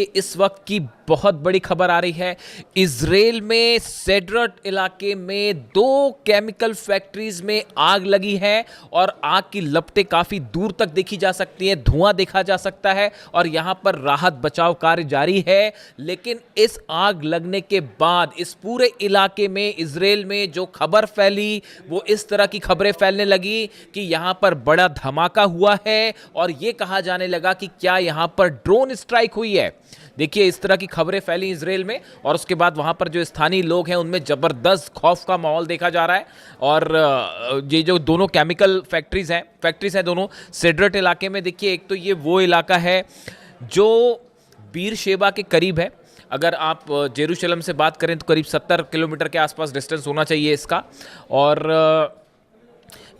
इस वक्त की बहुत बड़ी खबर आ रही है। इजराइल में सेड्रट इलाके में 2 केमिकल फैक्ट्रीज में आग लगी है और आग की लपटें काफी दूर तक देखी जा सकती हैं, धुआं देखा जा सकता है और यहां पर राहत बचाव कार्य जारी है। लेकिन इस आग लगने के बाद इस पूरे इलाके में इजराइल में जो खबर फैली वो इस तरह की खबरें फैलने लगी कि यहां पर बड़ा धमाका हुआ है और यह कहा जाने लगा कि क्या यहां पर ड्रोन स्ट्राइक हुई है। देखिए, इस तरह की खबरें फैली इजराइल में और उसके बाद वहां पर जो स्थानीय लोग हैं उनमें जबरदस्त खौफ का माहौल देखा जा रहा है। और ये जो दोनों केमिकल फैक्ट्रीज हैं दोनों सेड्रट इलाके में। देखिए, एक तो ये वो इलाका है जो बीर शेबा के करीब है। अगर आप जेरूशलम से बात करें तो करीब 70 किलोमीटर के आसपास डिस्टेंस होना चाहिए इसका। और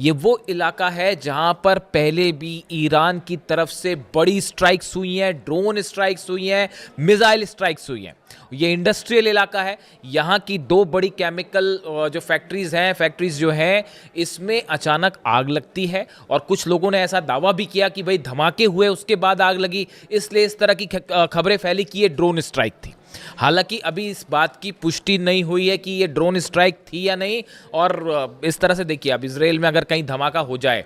ये वो इलाका है जहां पर पहले भी ईरान की तरफ से बड़ी स्ट्राइक्स हुई हैं, ड्रोन स्ट्राइक्स हुई हैं, मिसाइल स्ट्राइक्स हुई हैं। ये इंडस्ट्रियल इलाका है। यहाँ की 2 बड़ी केमिकल जो फैक्ट्रीज जो हैं इसमें अचानक आग लगती है और कुछ लोगों ने ऐसा दावा भी किया कि भाई धमाके हुए उसके बाद आग लगी, इसलिए इस तरह की खबरें फैली कि ये ड्रोन स्ट्राइक थी। हालांकि अभी इस बात की पुष्टि नहीं हुई है कि ये ड्रोन स्ट्राइक थी या नहीं। और इस तरह से देखिए, अब इजराइल में अगर कहीं धमाका हो जाए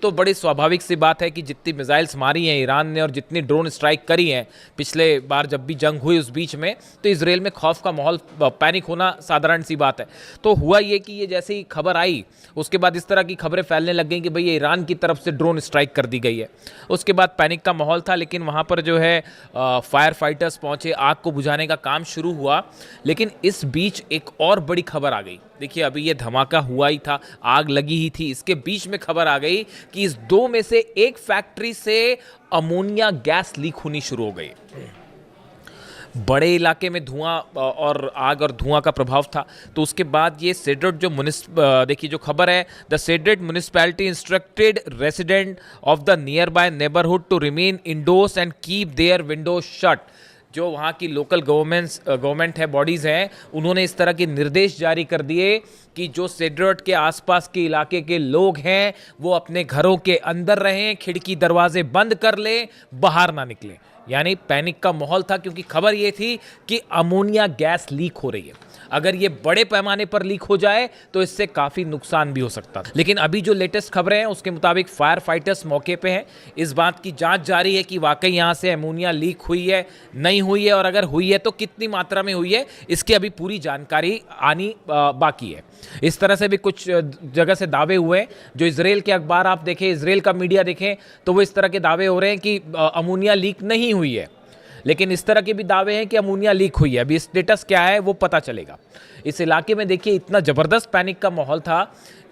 तो बड़ी स्वाभाविक सी बात है कि जितनी मिसाइल्स मारी हैं ईरान ने और जितनी ड्रोन स्ट्राइक करी हैं पिछले बार जब भी जंग हुई उस बीच में, तो इजराइल में खौफ का माहौल, पैनिक होना साधारण सी बात है। तो हुआ ये कि ये जैसे ही खबर आई उसके बाद इस तरह की खबरें फैलने लग गई कि भाई ये ईरान की तरफ से ड्रोन स्ट्राइक कर दी गई है। उसके बाद पैनिक का माहौल था, लेकिन वहाँ पर जो है फायर फाइटर्स पहुँचे, आग को बुझाने का काम शुरू हुआ। लेकिन इस बीच एक और बड़ी खबर आ गई। देखिए, अभी ये धमाका हुआ ही था, आग लगी ही थी, इसके बीच में खबर आ गई कि इस 2 में से एक फैक्ट्री से अमोनिया गैस लीक होनी शुरू हो गई। बड़े इलाके में धुआं और आग और धुआं का प्रभाव था। तो उसके बाद ये सेड्रट जो देखिए जो खबर है, the Sedrat municipality instructed resident of the nearby neighbourhood to remain indoors and keep their windows shut. जो वहाँ की लोकल गवर्नमेंट है, बॉडीज़ हैं, उन्होंने इस तरह के निर्देश जारी कर दिए कि जो सेड्रट के आसपास के इलाके के लोग हैं वो अपने घरों के अंदर रहें, खिड़की दरवाजे बंद कर लें, बाहर ना निकलें। यानी पैनिक का माहौल था क्योंकि खबर ये थी कि अमोनिया गैस लीक हो रही है। अगर ये बड़े पैमाने पर लीक हो जाए तो इससे काफ़ी नुकसान भी हो सकता था। लेकिन अभी जो लेटेस्ट खबरें हैं उसके मुताबिक फायर फाइटर्स मौके पे हैं। इस बात की जांच जारी है कि वाकई यहाँ से अमोनिया लीक हुई है, नहीं हुई है, और अगर हुई है तो कितनी मात्रा में हुई है, इसकी अभी पूरी जानकारी आनी बाकी है। इस तरह से भी कुछ जगह से दावे हुए हैं। जो इजराइल के अखबार आप देखें, इजराइल का मीडिया देखें, तो वो इस तरह के दावे हो रहे हैं कि अमोनिया लीक नहीं हुई है। लेकिन इस तरह के भी दावे हैं कि अमोनिया लीक हुई है। अभी स्टेटस क्या है वो पता चलेगा। इस इलाके में देखिए इतना ज़बरदस्त पैनिक का माहौल था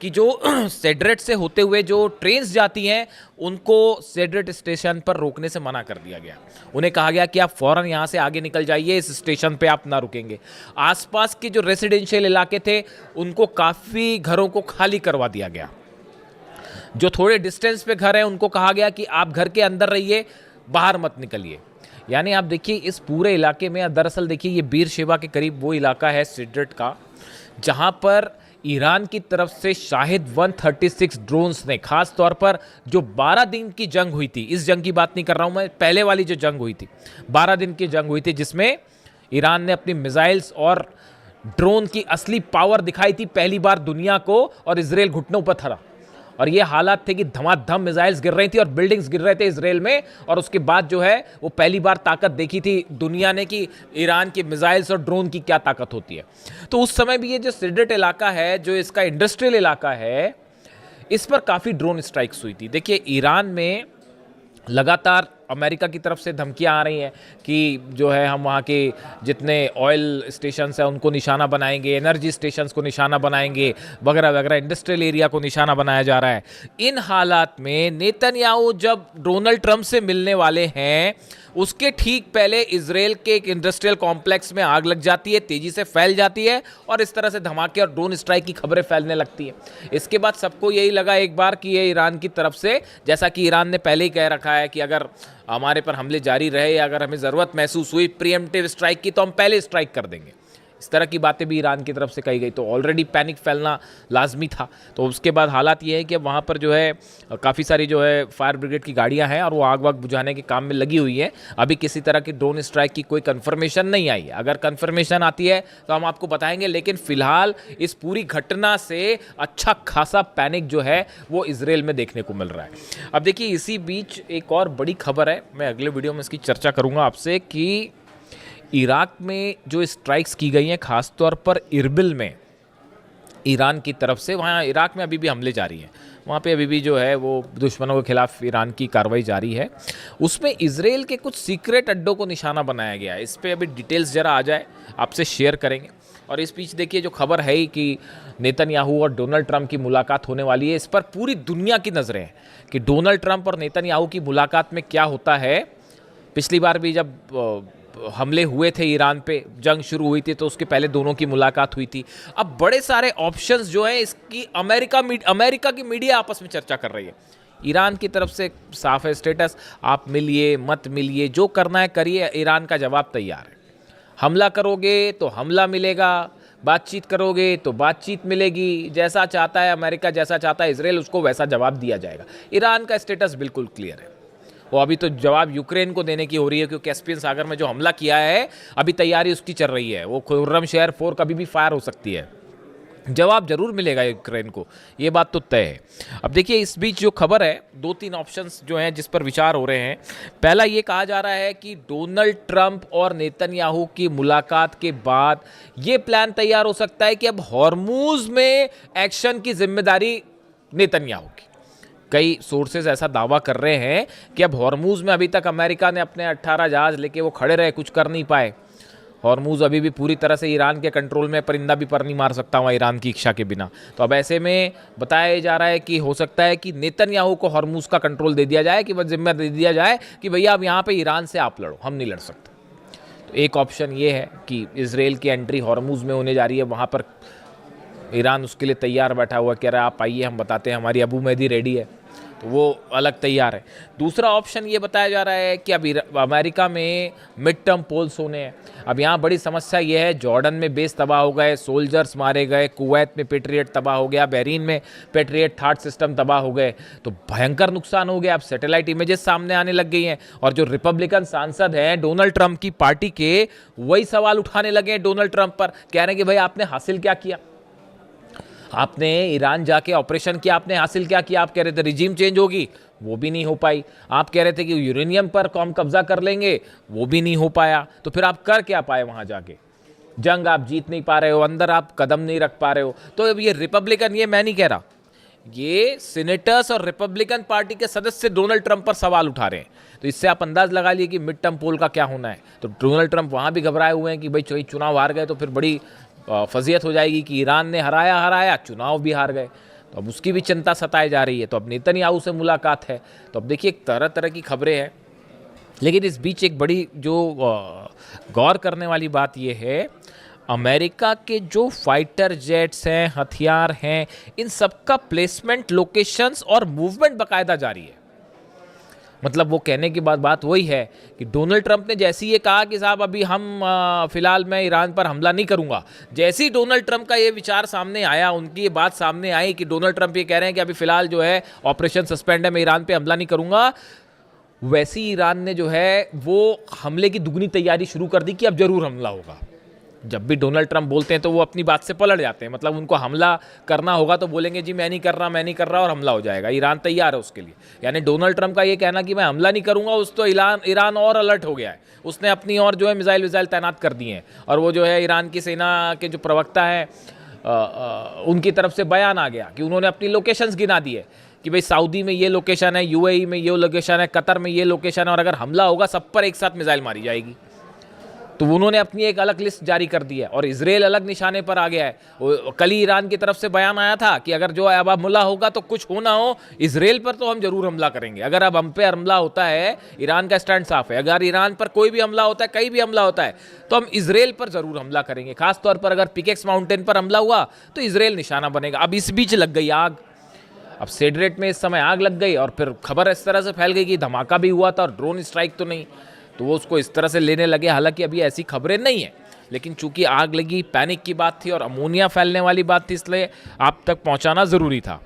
कि जो सेड्रट से होते हुए जो ट्रेन्स जाती हैं उनको सेड्रट स्टेशन पर रोकने से मना कर दिया गया। उन्हें कहा गया कि आप फ़ौरन यहाँ से आगे निकल जाइए, इस स्टेशन पे आप ना रुकेंगे। आसपास के जो रेसिडेंशियल इलाके थे उनको काफ़ी घरों को खाली करवा दिया गया। जो थोड़े डिस्टेंस पे घर हैं उनको कहा गया कि आप घर के अंदर रहिए, बाहर मत निकलिए। यानी आप देखिए इस पूरे इलाके में, दरअसल देखिए ये बीर शेबा के करीब वो इलाका है सेड्रट का जहां पर ईरान की तरफ से शाहिद 136 ड्रोन्स ने, खास तौर पर जो 12 दिन की जंग हुई थी, इस जंग की बात नहीं कर रहा हूं मैं, पहले वाली जो जंग हुई थी 12 दिन की जंग हुई थी जिसमें ईरान ने अपनी मिसाइल्स और ड्रोन की असली पावर दिखाई थी पहली बार दुनिया को, और इजराइल घुटनों पर था। और ये हालात थे कि धमाधम मिसाइल्स गिर रही थी और बिल्डिंग्स गिर रहे थे इजराइल में। और उसके बाद जो है वो पहली बार ताकत देखी थी दुनिया ने कि ईरान की मिसाइल्स और ड्रोन की क्या ताकत होती है। तो उस समय भी ये जो सेड्रट इलाका है, जो इसका इंडस्ट्रियल इलाका है, इस पर काफ़ी ड्रोन स्ट्राइक्स हुई थी। देखिए, ईरान में लगातार अमेरिका की तरफ से धमकियां आ रही हैं कि जो है हम वहाँ के जितने ऑयल स्टेशंस हैं उनको निशाना बनाएंगे, एनर्जी स्टेशंस को निशाना बनाएंगे, वगैरह वगैरह, इंडस्ट्रियल एरिया को निशाना बनाया जा रहा है। इन हालात में नेतन्याहू जब डोनाल्ड ट्रंप से मिलने वाले हैं उसके ठीक पहले इजराइल के एक इंडस्ट्रियल कॉम्प्लेक्स में आग लग जाती है, तेजी से फैल जाती है और इस तरह से धमाके और ड्रोन स्ट्राइक की खबरें फैलने लगती हैं। इसके बाद सबको यही लगा एक बार कि ये ईरान की तरफ से, जैसा कि ईरान ने पहले ही कह रखा है कि अगर हमारे पर हमले जारी रहे या अगर हमें ज़रूरत महसूस हुई प्रीएम्प्टिव स्ट्राइक की तो हम पहले स्ट्राइक कर देंगे। इस तरह की बातें भी ईरान की तरफ से कही गई। तो ऑलरेडी पैनिक फैलना लाजमी था। तो उसके बाद हालात ये है कि अब वहाँ पर जो है काफ़ी सारी जो है फायर ब्रिगेड की गाड़ियाँ हैं और वो आग वाग बुझाने के काम में लगी हुई है। अभी किसी तरह की ड्रोन स्ट्राइक की कोई कन्फर्मेशन नहीं आई है। अगर कन्फर्मेशन आती है तो हम आपको बताएंगे, लेकिन फिलहाल इस पूरी घटना से अच्छा खासा पैनिक जो है वो इजराइल में देखने को मिल रहा है। अब देखिए, इसी बीच एक और बड़ी खबर है, मैं अगले वीडियो में इसकी चर्चा करूंगा आपसे, कि इराक में जो स्ट्राइक्स की गई हैं खासतौर पर इरबिल में ईरान की तरफ से, वहाँ इराक में अभी भी हमले जारी हैं, वहाँ पे अभी भी जो है वो दुश्मनों के खिलाफ ईरान की कार्रवाई जारी है। उसमें इजराइल के कुछ सीक्रेट अड्डों को निशाना बनाया गया है। इस पर अभी डिटेल्स ज़रा आ जाए आपसे शेयर करेंगे। और इस बीच देखिए, जो खबर है ही कि नेतन्याहू और डोनाल्ड ट्रंप की मुलाकात होने वाली है, इस पर पूरी दुनिया की नज़रें हैं कि डोनाल्ड ट्रंप और नेतन्याहू की मुलाकात में क्या होता है। पिछली बार भी जब हमले हुए थे ईरान पे, जंग शुरू हुई थी, तो उसके पहले दोनों की मुलाकात हुई थी। अब बड़े सारे ऑप्शंस जो हैं इसकी अमेरिका की मीडिया आपस में चर्चा कर रही है। ईरान की तरफ से साफ है स्टेटस, आप मिलिए मत मिलिए, जो करना है करिए, ईरान का जवाब तैयार है। हमला करोगे तो हमला मिलेगा, बातचीत करोगे तो बातचीत मिलेगी, जैसा चाहता है अमेरिका, जैसा चाहता है इजराइल, उसको वैसा जवाब दिया जाएगा। ईरान का स्टेटस बिल्कुल क्लियर है। वो अभी तो जवाब यूक्रेन को देने की हो रही है, क्योंकि कैस्पियन सागर में जो हमला किया है अभी तैयारी उसकी चल रही है। वो खुर्रम शहर 4 कभी भी फायर हो सकती है। जवाब जरूर मिलेगा यूक्रेन को, ये बात तो तय है। अब देखिए, इस बीच जो खबर है, 2-3 ऑप्शंस जो हैं जिस पर विचार हो रहे हैं। पहला ये कहा जा रहा है कि डोनाल्ड ट्रंप और नेतन्याहू की मुलाकात के बाद ये प्लान तैयार हो सकता है कि अब हॉर्मूज में एक्शन की जिम्मेदारी नेतन्याहू की। कई सोर्सेज ऐसा दावा कर रहे हैं कि अब हॉर्मूज में अभी तक अमेरिका ने अपने 18 जहाज लेके वो खड़े रहे, कुछ कर नहीं पाए। हॉर्मूज अभी भी पूरी तरह से ईरान के कंट्रोल में, परिंदा भी पर नहीं मार सकता वहाँ ईरान की इच्छा के बिना। तो अब ऐसे में बताया जा रहा है कि हो सकता है कि नेतन्याहू को हॉर्मूज का कंट्रोल दे दिया जाए, कि वह जिम्मा दे दिया जाए कि भैया अब यहाँ पे ईरान से आप लड़ो, हम नहीं लड़ सकते। तो एक ऑप्शन ये है कि इजराइल की एंट्री हॉर्मूज में होने जा रही है, वहाँ पर ईरान उसके लिए तैयार बैठा हुआ, कह रहा है आप आइए, हम बताते हैं, हमारी अबू मेहदी रेडी है, तो वो अलग तैयार है। दूसरा ऑप्शन ये बताया जा रहा है कि अब अमेरिका में मिड टर्म पोल्स होने हैं। अब यहाँ बड़ी समस्या ये है, जॉर्डन में बेस तबाह हो गए, सोल्जर्स मारे गए, कुवैत में पेट्रियट तबाह हो गया, बहरीन में पेट्रियट थर्ड सिस्टम तबाह हो गए, तो भयंकर नुकसान हो गया। अब सैटेलाइट इमेजेस सामने आने लग गई हैं, और जो रिपब्लिकन सांसद हैं डोनाल्ड ट्रंप की पार्टी के, वही सवाल उठाने लगे हैं डोनाल्ड ट्रंप पर, कह रहे हैं कि भाई आपने हासिल क्या किया, आपने ईरान जाके ऑपरेशन किया, आपने हासिल क्या किया। आप कह रहे थे रिजीम चेंज होगी, वो भी नहीं हो पाई। आप कह रहे थे कि यूरेनियम पर हम कब्जा कर लेंगे, वो भी नहीं हो पाया। तो फिर आप कर क्या पाए वहां जाके? जंग आप जीत नहीं पा रहे हो, अंदर आप कदम नहीं रख पा रहे हो। तो अब ये रिपब्लिकन, ये मैं नहीं कह रहा, ये सीनेटर्स और रिपब्लिकन पार्टी के सदस्य डोनाल्ड ट्रंप पर सवाल उठा रहे हैं। तो इससे आप अंदाज लगा लिए कि मिड टर्म पोल का क्या होना है। तो डोनाल्ड ट्रंप वहां भी घबराए हुए हैं कि भाई चुनाव हार गए तो फिर बड़ी फजीयत हो जाएगी कि ईरान ने हराया, चुनाव भी हार गए। तो अब उसकी भी चिंता सताई जा रही है। तो अब नेतन्याहू से मुलाकात है। तो अब देखिए, तरह तरह की खबरें हैं। लेकिन इस बीच एक बड़ी जो गौर करने वाली बात यह है, अमेरिका के जो फाइटर जेट्स हैं, हथियार हैं, इन सबका प्लेसमेंट, लोकेशंस और मूवमेंट बाकायदा जारी है। मतलब वो कहने की बात वही है कि डोनाल्ड ट्रंप ने जैसे ये कहा कि साहब अभी हम फिलहाल मैं ईरान पर हमला नहीं करूंगा, जैसे ही डोनाल्ड ट्रंप का ये विचार सामने आया, उनकी ये बात सामने आई कि डोनाल्ड ट्रंप ये कह रहे हैं कि अभी फिलहाल जो है ऑपरेशन सस्पेंड है, मैं ईरान पे हमला नहीं करूंगा, वैसे ही ईरान ने जो है वो हमले की दुगनी तैयारी शुरू कर दी कि अब जरूर हमला होगा। जब भी डोनाल्ड ट्रंप बोलते हैं तो वो अपनी बात से पलट जाते हैं। मतलब उनको हमला करना होगा तो बोलेंगे जी मैं नहीं कर रहा, और हमला हो जाएगा। ईरान तैयार है उसके लिए। यानी डोनाल्ड ट्रंप का ये कहना कि मैं हमला नहीं करूंगा, उस तो ईरान और अलर्ट हो गया है। उसने अपनी और जो है मिसाइल तैनात कर दिए हैं। और वो जो है ईरान की सेना के जो प्रवक्ता है उनकी तरफ से बयान आ गया कि उन्होंने अपनी लोकेशंस गिना दी है कि भाई सऊदी में ये लोकेशन है, यूएई में ये लोकेशन है, कतर में ये लोकेशन है, और अगर हमला होगा सब पर एक साथ मिसाइल मारी जाएगी। तो उन्होंने अपनी एक अलग लिस्ट जारी कर दी है। और इजराइल अलग निशाने पर आ गया है। कल ही ईरान की तरफ से बयान आया था कि अगर जो अब हमला होगा तो कुछ हो ना हो, इजराइल पर तो हम जरूर हमला करेंगे। अगर अब हम पे हमला होता है, ईरान का स्टैंड साफ है, अगर ईरान पर कोई भी हमला होता है, कहीं भी हमला होता है, तो हम इजराइल पर जरूर हमला करेंगे। खासतौर पर अगर पिकेक्स माउंटेन पर हमला हुआ तो इजराइल निशाना बनेगा। अब इस बीच लग गई आग। अब सेड्रेट में इस समय आग लग गई और फिर खबर इस तरह से फैल गई कि धमाका भी हुआ था और ड्रोन स्ट्राइक तो नहीं, तो वो उसको इस तरह से लेने लगे। हालांकि अभी ऐसी खबरें नहीं है, लेकिन चूंकि आग लगी, पैनिक की बात थी और अमोनिया फैलने वाली बात थी, इसलिए आप तक पहुंचाना ज़रूरी था।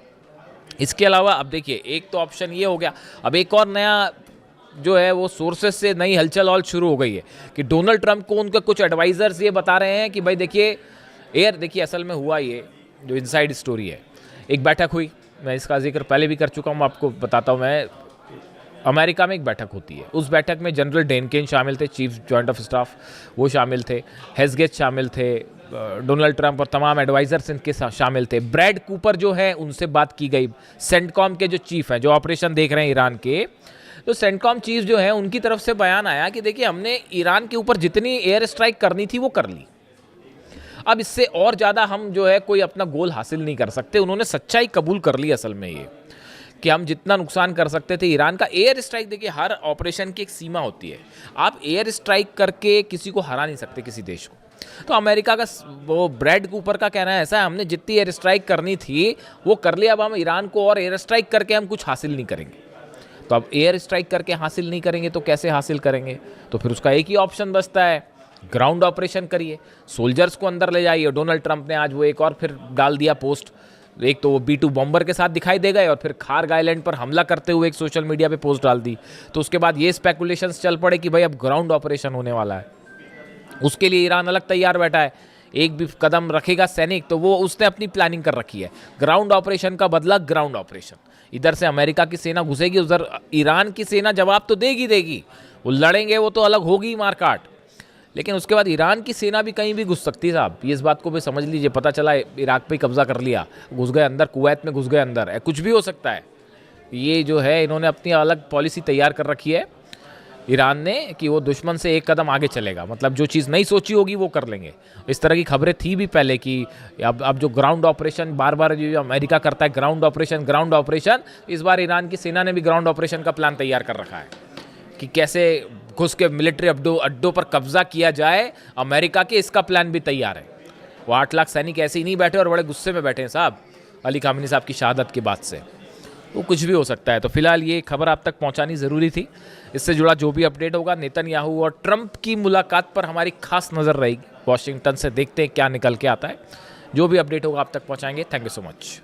इसके अलावा अब देखिए, एक तो ऑप्शन ये हो गया, अब एक और नया जो है वो सोर्सेस से नई हलचल और शुरू हो गई है कि डोनाल्ड ट्रंप को उनके कुछ एडवाइजर्स ये बता रहे हैं कि भाई देखिए देखिए असल में हुआ ये जो इनसाइड स्टोरी है, एक बैठक हुई, मैं इसका जिक्र पहले भी कर चुका हूँ, आपको बताता हूँ मैं। अमेरिका में एक बैठक होती है, उस बैठक में जनरल डेनकेन शामिल थे, चीफ जॉइंट ऑफ स्टाफ, वो शामिल थे, हेस्गेट शामिल थे, डोनाल्ड ट्रंप और तमाम एडवाइजर्स इनके शामिल थे। ब्रैड कूपर जो है उनसे बात की गई, सेंटकॉम के जो चीफ हैं, जो ऑपरेशन देख रहे हैं ईरान के, तो सेंटकॉम चीफ जो है उनकी तरफ से बयान आया कि देखिए हमने ईरान के ऊपर जितनी एयर स्ट्राइक करनी थी वो कर ली, अब इससे और ज़्यादा हम जो है कोई अपना गोल हासिल नहीं कर सकते। उन्होंने सच्चाई कबूल कर ली असल में ये कि हम जितना नुकसान कर सकते थे ईरान का। एयर स्ट्राइक, देखिए हर ऑपरेशन की एक सीमा होती है, आप एयर स्ट्राइक करके किसी को हरा नहीं सकते, किसी देश को। तो अमेरिका का वो ब्रैड कूपर का कहना है ऐसा है, हमने जितनी एयर स्ट्राइक करनी थी वो कर लिया, अब हम ईरान को और एयर स्ट्राइक करके हम कुछ हासिल नहीं करेंगे। तो अब एयर स्ट्राइक करके हासिल नहीं करेंगे तो कैसे हासिल करेंगे? तो फिर उसका एक ही ऑप्शन बचता है, ग्राउंड ऑपरेशन करिए, सोल्जर्स को अंदर ले जाइए। डोनाल्ड ट्रंप ने आज वो एक और फिर डाल दिया पोस्ट, एक तो वो B-2 बॉम्बर के साथ दिखाई दे गए और फिर खार्ग आइलैंड पर हमला करते हुए एक सोशल मीडिया पे पोस्ट डाल दी। तो उसके बाद ये स्पेकुलेशंस चल पड़े कि भाई अब ग्राउंड ऑपरेशन होने वाला है, उसके लिए ईरान अलग तैयार बैठा है, एक भी कदम रखेगा सैनिक तो वो उसने अपनी प्लानिंग कर रखी है। ग्राउंड ऑपरेशन का बदला ग्राउंड ऑपरेशन, इधर से अमेरिका की सेना घुसेगी, उधर ईरान की सेना जवाब तो देगी, वो लड़ेंगे, वो तो अलग होगी मारकाट, लेकिन उसके बाद ईरान की सेना भी कहीं भी घुस सकती है साहब, ये इस बात को भी समझ लीजिए। पता चला इराक पे कब्जा कर लिया, घुस गए अंदर, कुवैत में घुस गए अंदर, कुछ भी हो सकता है। ये जो है इन्होंने अपनी अलग पॉलिसी तैयार कर रखी है ईरान ने कि वो दुश्मन से एक कदम आगे चलेगा, मतलब जो चीज़ नहीं सोची होगी वो कर लेंगे। इस तरह की खबरें थी भी पहले कि अब जो ग्राउंड ऑपरेशन बार बार जो अमेरिका करता है, ग्राउंड ऑपरेशन, इस बार ईरान की सेना ने भी ग्राउंड ऑपरेशन का प्लान तैयार कर रखा है कि कैसे घुस के मिलिट्री अड्डों पर कब्जा किया जाए अमेरिका के, इसका प्लान भी तैयार है। वो 8 लाख सैनिक ऐसे ही नहीं बैठे और बड़े गुस्से में बैठे हैं साहब अली खामेनी साहब की शहादत के बाद से, वो कुछ भी हो सकता है। तो फिलहाल ये खबर आप तक पहुंचानी ज़रूरी थी। इससे जुड़ा जो भी अपडेट होगा, नेतन्याहू और ट्रंप की मुलाकात पर हमारी खास नज़र रहेगी। वॉशिंगटन से देखते हैं क्या निकल के आता है। जो भी अपडेट होगा आप तक पहुंचाएंगे। Thank you so much.